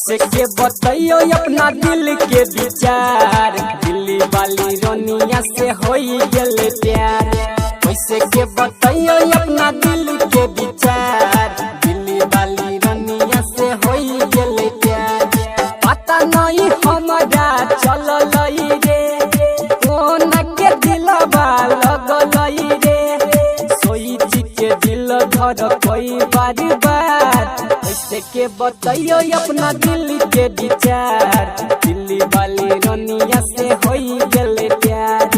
कैसे के बताइयो अपना दिल के विचार, दिल्ली वाली रोनिया से होई गेले प्यार। कैसे के बताइयो अपना दिल के विचार, दिल्ली वाली रोनिया से होई गेले प्यार। पता नहीं हमारा चलल रे कोन के दिलवा लगल रे, सोच के दिल धर कोई बार। कैसे के बताइयो अपना दिल के विचार, दिल्ली वाली रोनिया से होई गेले प्यार।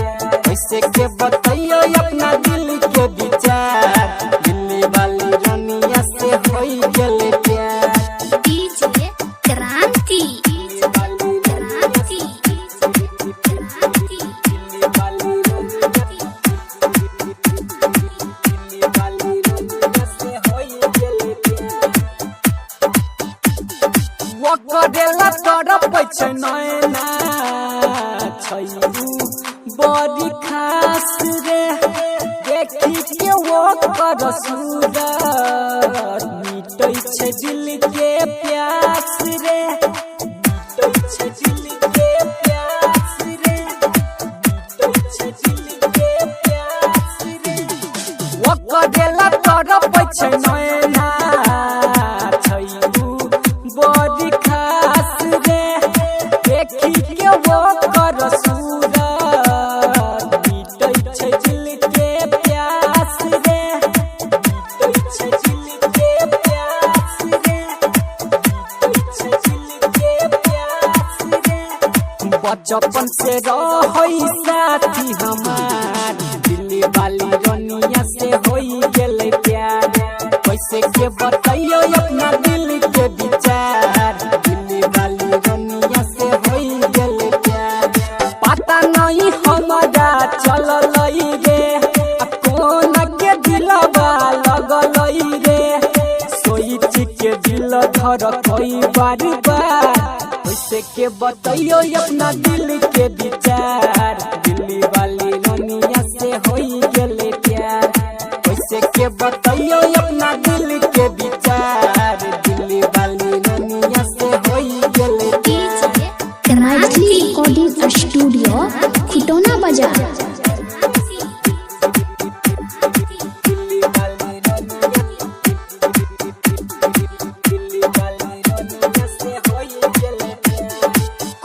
कैसे के बताइयो अपना दिल के विचार, दिल्ली वाली रोनिया से होई गेले प्यार। डीजे क्रांति करेला तरफ नैना छैबू बड़ी खास रे, देखी के वो कर सूरत मिटै छै दिल के प्यास रे, मिटै छै दिल के प्यास रे, मिटै छै दिल के प्यास रे। वो करेला तरफ नैना छैबू बड़ी खास रे, देखी के वो कर सूरत मिटै छै दिल के प्यास रे, मिटै छै दिल के प्यास रे, मिटै छै दिल के प्यास रे। बचपन से रहै साथी हमार, दिल्ली वाली रोनिया से होई गेले प्यार। कैसे के बताइयो अपना दिल के विचार, दिल्ली वाली रोनिया से होई गेले प्यार। पता नहीं हमारा चलल रे कोन के दिलवा लगल रे, सोच के दिल धर कोई बार। कैसे के बताइयो अपना दिल के विचार, दिल्ली वाली रोनिया से होई गेले प्यार। कैसे के बताइयो अपना दिल के विचार, दिल्ली वाली रोनिया से होई गेले प्यार। मैथिली रिकॉर्डिंग स्टूडियो खिटौना बाजार। दिल्ली वाली रोनिया, दिल्ली वाली रोनिया से होई गेले प्यार।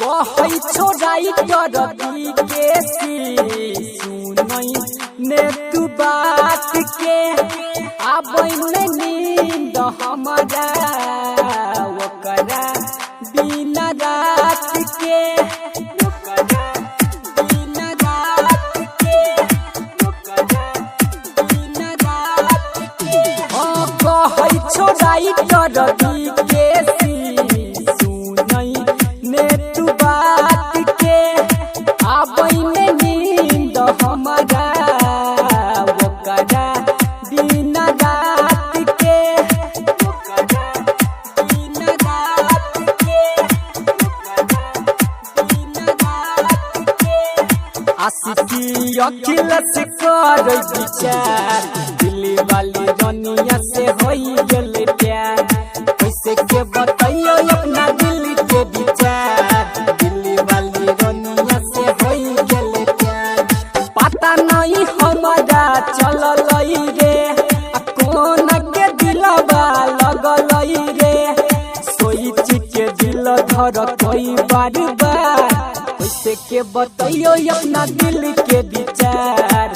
कहै छोड़ाई डरती के सुनै ने तू बात के, आबै ने नींद हमारा ओकरा बिना रात के, ओकरा बिना रात के, ओकरा बिना रात के। कहै छोड़ाई डरती के सुनै ने तू बात के, आबै ने नींद हमारा ओकरा बिना रात के, ओकरा बिना रात के, ओकरा बिना रात के। आशिकी अखिलेश कर विचार, दिल्ली वाली रोनिया से होई गेले प्यार। कैसे के बताइयो अपना दिल के विचार, दिल्ली वाली रोनिया से होई गेले प्यार। पता नहीं हमारा चलल रे कोन के दिलवा लगल रे, सोच के दिल धर कोई बार। कैसे के बताइयो अपना दिल के विचार,